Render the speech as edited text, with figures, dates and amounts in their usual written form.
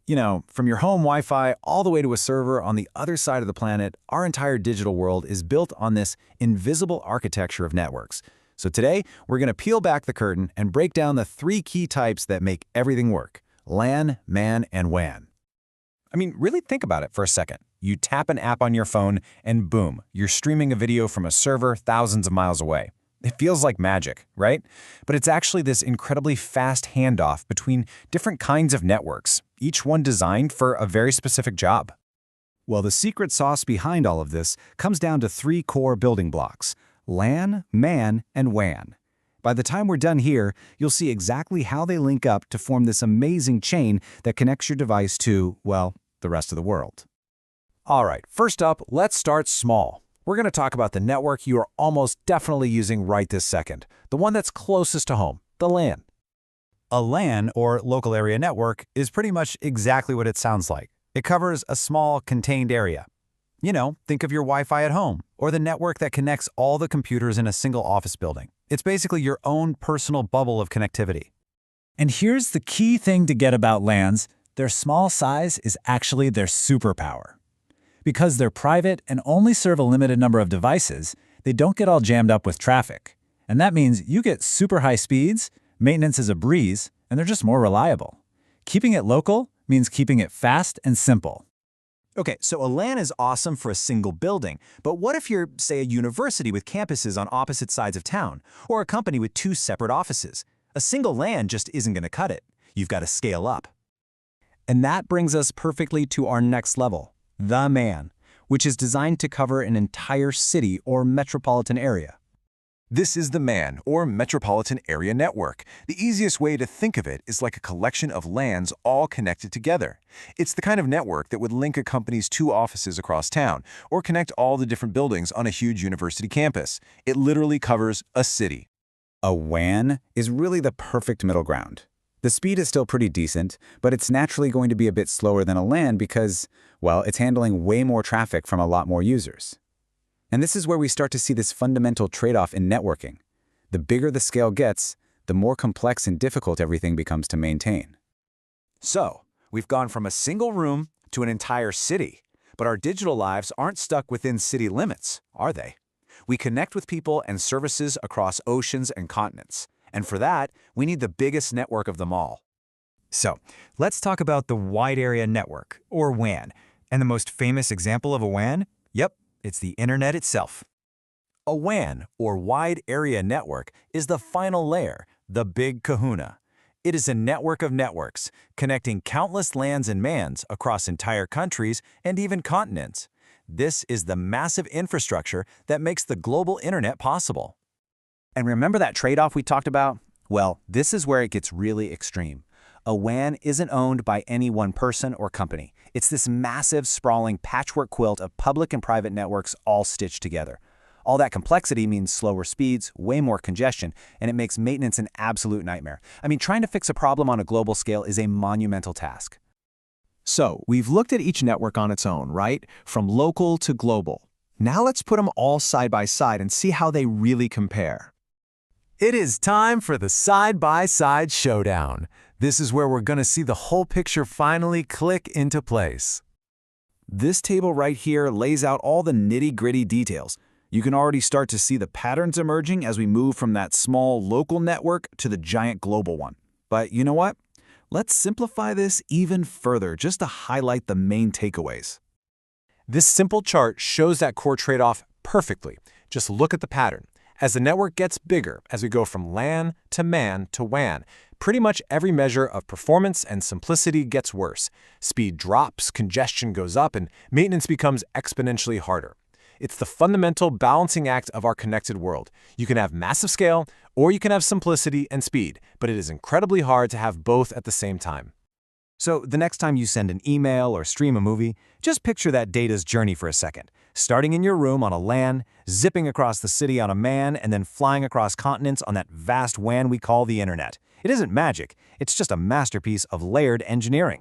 From your home Wi-Fi all the way to a server on the other side of the planet, our entire digital world is built on this invisible architecture of networks. So today, we're going to peel back the curtain and break down the three key types that make everything work: LAN, MAN, and WAN. I mean, really think about it for a second. You tap an app on your phone, and boom, you're streaming a video from a server thousands of miles away. It feels like magic, right? But it's actually this incredibly fast handoff between different kinds of networks, each one designed for a very specific job. Well, the secret sauce behind all of this comes down to three core building blocks: LAN, MAN, and WAN. By the time we're done here, you'll see exactly how they link up to form this amazing chain that connects your device to, well, the rest of the world. All right, first up, let's start small. We're going to talk about the network you are almost definitely using right this second, the one that's closest to home, the LAN. A LAN, or local area network, is pretty much exactly what it sounds like. It covers a small, contained area. Think of your Wi-Fi at home, or the network that connects all the computers in a single office building. It's basically your own personal bubble of connectivity. And here's the key thing to get about LANs: their small size is actually their superpower. Because they're private and only serve a limited number of devices, they don't get all jammed up with traffic. And that means you get super high speeds, maintenance is a breeze, and they're just more reliable. Keeping it local means keeping it fast and simple. Okay, so a LAN is awesome for a single building, but what if you're, say, a university with campuses on opposite sides of town, or a company with two separate offices? A single LAN just isn't going to cut it. You've got to scale up. And that brings us perfectly to our next level: the MAN, which is designed to cover an entire city or metropolitan area. This is the MAN, or Metropolitan Area Network. The easiest way to think of it is like a collection of LANs all connected together. It's the kind of network that would link a company's two offices across town, or connect all the different buildings on a huge university campus. It literally covers a city. A WAN is really the perfect middle ground. The speed is still pretty decent, but it's naturally going to be a bit slower than a LAN because, well, it's handling way more traffic from a lot more users. And this is where we start to see this fundamental trade-off in networking. The bigger the scale gets, the more complex and difficult everything becomes to maintain. So, we've gone from a single room to an entire city. But our digital lives aren't stuck within city limits, are they? We connect with people and services across oceans and continents. And for that, we need the biggest network of them all. So, let's talk about the Wide Area Network, or WAN. And the most famous example of a WAN? Yep, it's the internet itself. A WAN, or Wide Area Network, is the final layer, the big kahuna. It is a network of networks, connecting countless LANs and MANs across entire countries and even continents. This is the massive infrastructure that makes the global internet possible. And remember that trade-off we talked about? Well, this is where it gets really extreme. A WAN isn't owned by any one person or company. It's this massive, sprawling patchwork quilt of public and private networks all stitched together. All that complexity means slower speeds, way more congestion, and it makes maintenance an absolute nightmare. I mean, trying to fix a problem on a global scale is a monumental task. So, we've looked at each network on its own, right? From local to global. Now let's put them all side by side and see how they really compare. It is time for the side-by-side showdown. This is where we're going to see the whole picture finally click into place. This table right here lays out all the nitty-gritty details. You can already start to see the patterns emerging as we move from that small local network to the giant global one. But you know what? Let's simplify this even further just to highlight the main takeaways. This simple chart shows that core trade-off perfectly. Just look at the pattern. As the network gets bigger, as we go from LAN to MAN to WAN, pretty much every measure of performance and simplicity gets worse. Speed drops, congestion goes up, and maintenance becomes exponentially harder. It's the fundamental balancing act of our connected world. You can have massive scale, or you can have simplicity and speed, but it is incredibly hard to have both at the same time. So the next time you send an email or stream a movie, just picture that data's journey for a second. Starting in your room on a LAN, zipping across the city on a MAN, and then flying across continents on that vast WAN we call the internet. It isn't magic, it's just a masterpiece of layered engineering.